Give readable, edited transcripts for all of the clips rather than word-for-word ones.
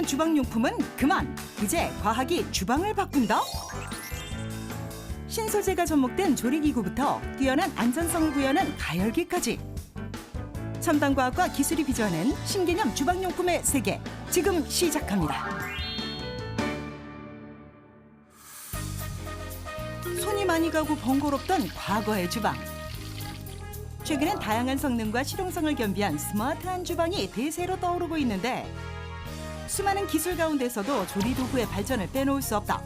사용했던 주방용품은 그만! 이제 과학이 주방을 바꾼다? 신소재가 접목된 조리기구부터 뛰어난 안전성을 부여하는 가열기까지 첨단 과학과 기술이 빚어낸 신개념 주방용품의 세계 지금 시작합니다. 손이 많이 가고 번거롭던 과거의 주방. 최근엔 다양한 성능과 실용성을 겸비한 스마트한 주방이 대세로 떠오르고 있는데 수많은 기술 가운데서도 조리도구의 발전을 빼놓을 수 없다.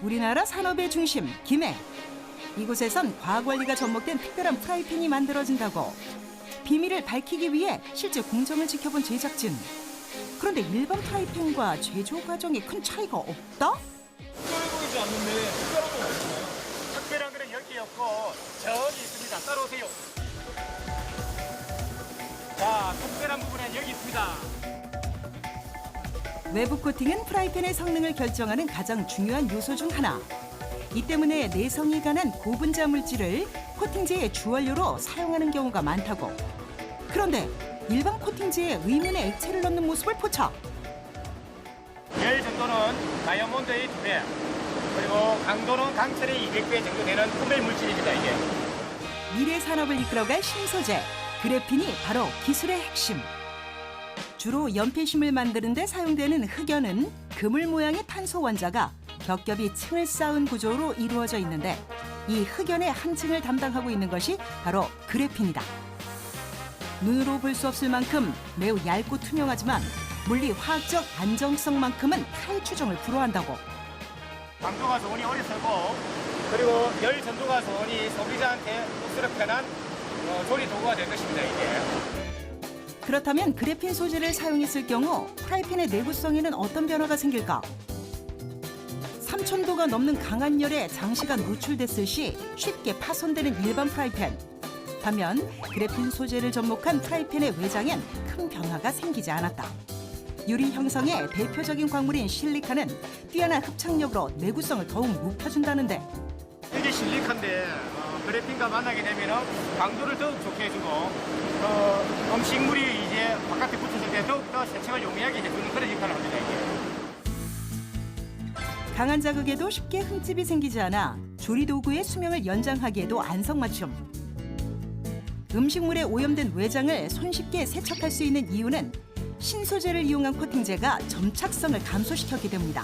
우리나라 산업의 중심, 김해. 이곳에선 과학원리가 접목된 특별한 프라이팬이 만들어진다고 비밀을 밝히기 위해 실제 공정을 지켜본 제작진. 그런데 일반 프라이팬과 제조 과정에 큰 차이가 없다? 특별해 보이지 않는데 특별한 건 없나요? 특별한 거는 여기 없고 저기 있습니다. 따라오세요. 자, 특별한 부분은 여기 있습니다. 외부 코팅은 프라이팬의 성능을 결정하는 가장 중요한 요소 중 하나. 이 때문에 내성이 강한 고분자 물질을 코팅제의 주원료로 사용하는 경우가 많다고. 그런데 일반 코팅제에 의문의 액체를 넣는 모습을 포착. 열 정도는 다이아몬드의 2배, 그리고 강도는 강철의 200배 정도 되는 포멜 물질입니다, 이게. 미래 산업을 이끌어갈 신소재, 그래핀이 바로 기술의 핵심. 주로 연필심을 만드는 데 사용되는 흑연은 그물 모양의 탄소 원자가 겹겹이 층을 쌓은 구조로 이루어져 있는데 이 흑연의 한 층을 담당하고 있는 것이 바로 그래핀이다. 눈으로 볼 수 없을 만큼 매우 얇고 투명하지만 물리 화학적 안정성만큼은 탈추정을 불허한다고. 강도가 좋으니 오래 쓰고, 그리고 열 전도가 좋으니 소비자한테 흡수력 편한 조리 도구가 될 것입니다, 이게. 그렇다면 그래핀 소재를 사용했을 경우 프라이팬의 내구성에는 어떤 변화가 생길까? 3000도가 넘는 강한 열에 장시간 노출됐을 시 쉽게 파손되는 일반 프라이팬. 반면 그래핀 소재를 접목한 프라이팬의 외장엔 큰 변화가 생기지 않았다. 유리 형성의 대표적인 광물인 실리카는 뛰어난 흡착력으로 내구성을 더욱 높여준다는데 이게 실리카인데 그래핀과 만나게 되면 강도를 더욱 좋게 해주고 음식물이 이제 바깥에 붙었을 때 더욱더 세척을 용이하게 해주는 그런 역할을 합니다, 이게. 강한 자극에도 쉽게 흠집이 생기지 않아 조리도구의 수명을 연장하기에도 안성맞춤. 음식물에 오염된 외장을 손쉽게 세척할 수 있는 이유는 신소재를 이용한 코팅제가 점착성을 감소시켰기 때문이다.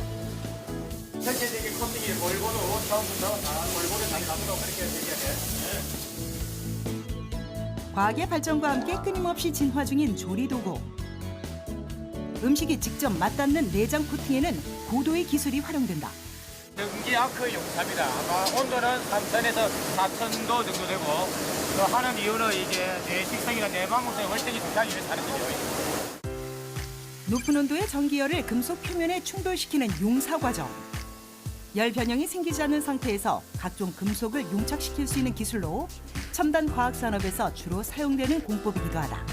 전체적인 코팅이 골고루 처음부터 골고루 잘 가도록 그렇게 되게 돼. 과학의 발전과 함께 끊임없이 진화 중인 조리도구. 음식이 직접 맞닿는 내장 코팅에는 고도의 기술이 활용된다. 전기 아크 용사입니다. 아마 온도는 3000에서 4000도 정도 되고 그 하는 이유는 이게 내 식성이나 내 망목성의 활성이 좋다기 위해서 하는 거죠. 높은 온도의 전기열을 금속 표면에 충돌시키는 용사 과정. 열 변형이 생기지 않는 상태에서 각종 금속을 용착시킬 수 있는 기술로 첨단 과학 산업에서 주로 사용되는 공법이기도 하다.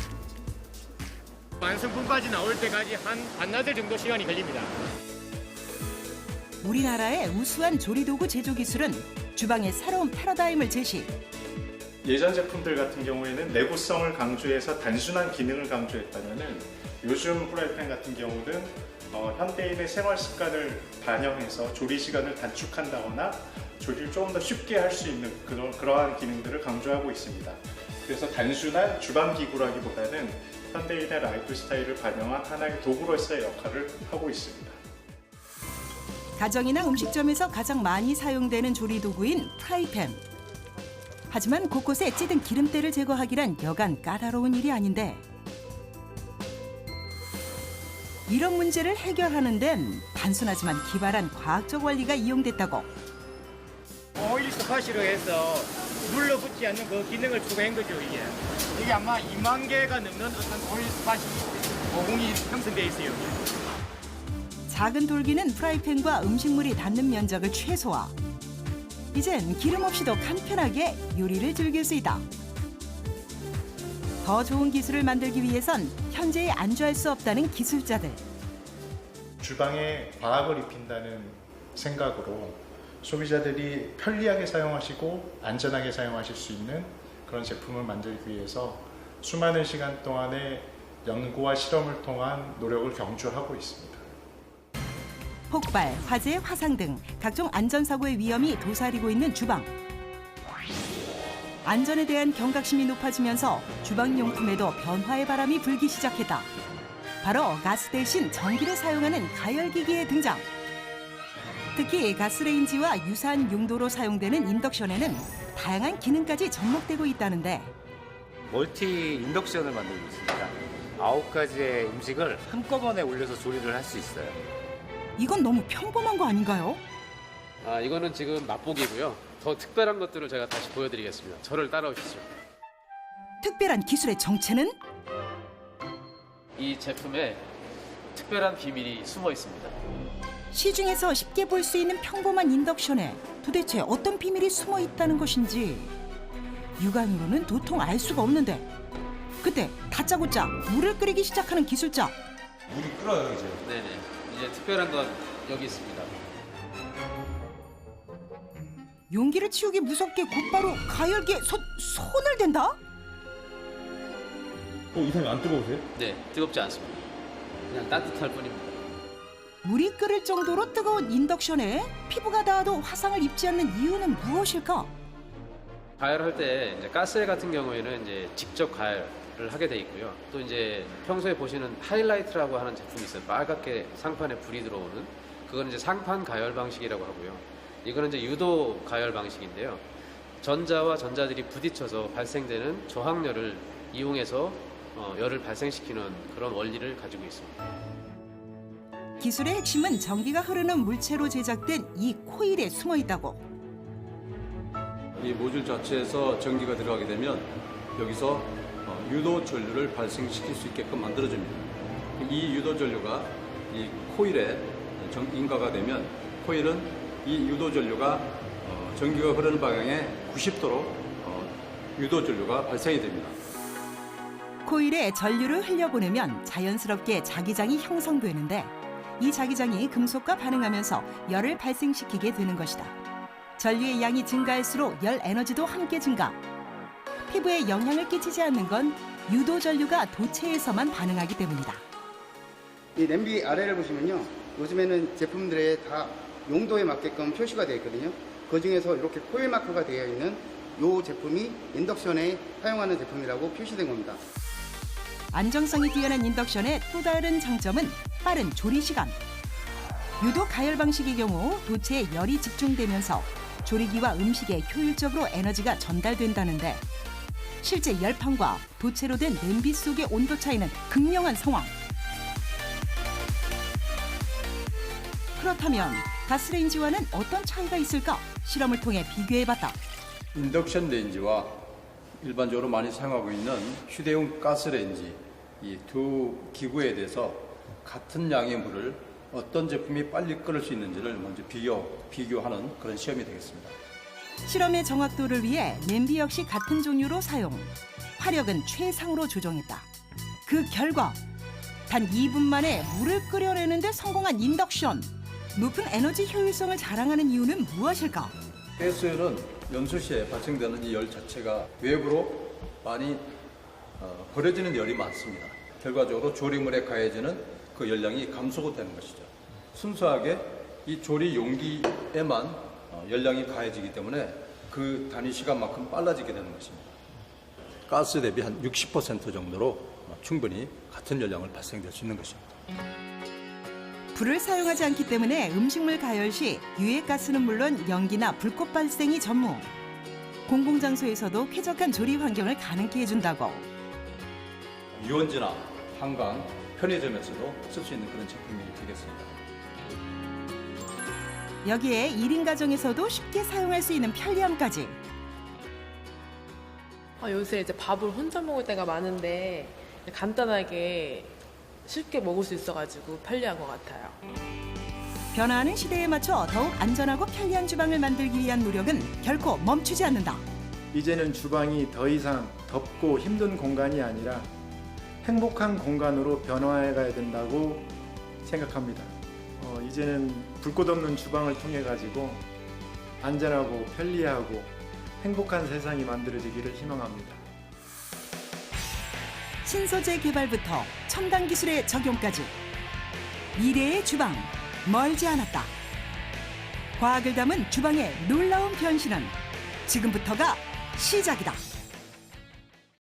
완성품까지 나올 때까지 한 반나절 정도 시간이 걸립니다. 우리나라의 우수한 조리도구 제조 기술은 주방의 새로운 패러다임을 제시. 예전 제품들 같은 경우에는 내구성을 강조해서 단순한 기능을 강조했다면은 요즘 프라이팬 같은 경우는 현대인의 생활 습관을 반영해서 조리 시간을 단축한다거나 조리를 조금 더 쉽게 할 수 있는 그러한 기능들을 강조하고 있습니다. 그래서 단순한 주방 기구라기보다는 현대인의 라이프 스타일을 반영한 하나의 도구로서의 역할을 하고 있습니다. 가정이나 음식점에서 가장 많이 사용되는 조리도구인 프라이팬. 하지만 곳곳에 찌든 기름때를 제거하기란 여간 까다로운 일이 아닌데 이런 문제를 해결하는 데는 단순하지만 기발한 과학적 원리가 이용됐다고. 오일 스팟으로 해서 눌러붙지 않는 그 기능을 추가한 거죠, 이게. 이게 아마 2만 개가 넘는 어떤 오일 스팟이 모공이 형성되어 있어요. 작은 돌기는 프라이팬과 음식물이 닿는 면적을 최소화. 이젠 기름 없이도 간편하게 요리를 즐길 수 있다. 더 좋은 기술을 만들기 위해선 현재에 안주할 수 없다는 기술자들. 주방에 과학을 입힌다는 생각으로 소비자들이 편리하게 사용하시고 안전하게 사용하실 수 있는 그런 제품을 만들기 위해서 수많은 시간 동안의 연구와 실험을 통한 노력을 경주하고 있습니다. 폭발, 화재, 화상 등 각종 안전사고의 위험이 도사리고 있는 주방. 안전에 대한 경각심이 높아지면서 주방용품에도 변화의 바람이 불기 시작했다. 바로 가스 대신 전기를 사용하는 가열기기의 등장. 특히 가스레인지와 유사한 용도로 사용되는 인덕션에는 다양한 기능까지 접목되고 있다는데 멀티 인덕션을 만들고 있습니다. 9가지의 음식을 한꺼번에 올려서 조리를 할 수 있어요. 이건 너무 평범한 거 아닌가요? 이거는 지금 맛보기고요. 더 특별한 것들을 제가 다시 보여드리겠습니다. 저를 따라오시죠. 특별한 기술의 정체는? 이 제품에 특별한 비밀이 숨어 있습니다. 시중에서 쉽게 볼 수 있는 평범한 인덕션에 도대체 어떤 비밀이 숨어 있다는 것인지 육안으로는 도통 알 수가 없는데 그때 다짜고짜 물을 끓이기 시작하는 기술자. 물이 끓어요 이제. 네네. 이제 특별한 건 여기 있습니다. 용기를 치우기 무섭게 곧바로 가열기에 손을 댄다? 이상이 안 뜨거우세요? 네, 뜨겁지 않습니다. 그냥 따뜻할 뿐입니다. 물이 끓을 정도로 뜨거운 인덕션에 피부가 닿아도 화상을 입지 않는 이유는 무엇일까? 가열할 때 이제 가스레 같은 경우에는 이제 직접 가열을 하게 돼 있고요. 또 이제 평소에 보시는 하이라이트라고 하는 제품이 있어요. 빨갛게 상판에 불이 들어오는 그건 이제 상판 가열 방식이라고 하고요. 이거는 이제 유도 가열 방식인데요. 전자와 전자들이 부딪혀서 발생되는 저항열을 이용해서 열을 발생시키는 그런 원리를 가지고 있습니다. 기술의 핵심은 전기가 흐르는 물체로 제작된 이 코일에 숨어 있다고. 이 모듈 자체에서 전기가 들어가게 되면 여기서 유도 전류를 발생시킬 수 있게끔 만들어집니다. 이 유도 전류가 이 코일에 인가가 되면 코일은 이 유도 전류가 전기가 흐르는 방향에 90도로 유도 전류가 발생이 됩니다. 코일에 전류를 흘려보내면 자연스럽게 자기장이 형성되는데 이 자기장이 금속과 반응하면서 열을 발생시키게 되는 것이다. 전류의 양이 증가할수록 열 에너지도 함께 증가. 피부에 영향을 끼치지 않는 건 유도 전류가 도체에서만 반응하기 때문이다. 이 냄비 아래를 보시면요. 요즘에는 제품들에 다 용도에 맞게끔 표시가 되어 있거든요. 그 중에서 이렇게 코일 마크가 되어 있는 이 제품이 인덕션에 사용하는 제품이라고 표시된 겁니다. 안정성이 뛰어난 인덕션의 또 다른 장점은 빠른 조리 시간. 유도 가열 방식의 경우 도체에 열이 집중되면서 조리기와 음식에 효율적으로 에너지가 전달된다는데 실제 열판과 도체로 된 냄비 속의 온도 차이는 극명한 상황. 그렇다면 가스레인지와는 어떤 차이가 있을까? 실험을 통해 비교해봤다. 인덕션 레인지와 일반적으로 많이 사용하고 있는 휴대용 가스레인지 이 두 기구에 대해서 같은 양의 물을 어떤 제품이 빨리 끓을 수 있는지를 먼저 비교하는 그런 시험이 되겠습니다. 실험의 정확도를 위해 냄비 역시 같은 종류로 사용. 화력은 최상으로 조정했다. 그 결과 단 2분 만에 물을 끓여내는데 성공한 인덕션. 높은 에너지 효율성을 자랑하는 이유는 무엇일까? 가스열은 연소 시에 발생되는 이 열 자체가 외부로 많이 버려지는 열이 많습니다. 결과적으로 조리물에 가해지는 그 열량이 감소되는 것이죠. 순수하게 이 조리 용기에만 열량이 가해지기 때문에 그 단위 시간만큼 빨라지게 되는 것입니다. 가스 대비 한 60% 정도로 충분히 같은 열량을 발생될 수 있는 것입니다. 불을 사용하지 않기 때문에 음식물 가열 시 유해가스는 물론 연기나 불꽃 발생이 전무. 공공장소에서도 쾌적한 조리 환경을 가능케 해준다고. 유원지나 한강, 편의점에서도 쓸 수 있는 그런 제품이 되겠습니다. 여기에 1인 가정에서도 쉽게 사용할 수 있는 편리함까지. 요새 이제 밥을 혼자 먹을 때가 많은데 간단하게 쉽게 먹을 수 있어가지고 편리한 것 같아요. 변화하는 시대에 맞춰 더욱 안전하고 편리한 주방을 만들기 위한 노력은 결코 멈추지 않는다. 이제는 주방이 더 이상 덥고 힘든 공간이 아니라 행복한 공간으로 변화해 가야 된다고 생각합니다. 이제는 불꽃 없는 주방을 통해 가지고 안전하고 편리하고 행복한 세상이 만들어지기를 희망합니다. 신소재 개발부터 첨단 기술의 적용까지 미래의 주방 멀지 않았다. 과학을 담은 주방의 놀라운 변신은 지금부터가 시작이다.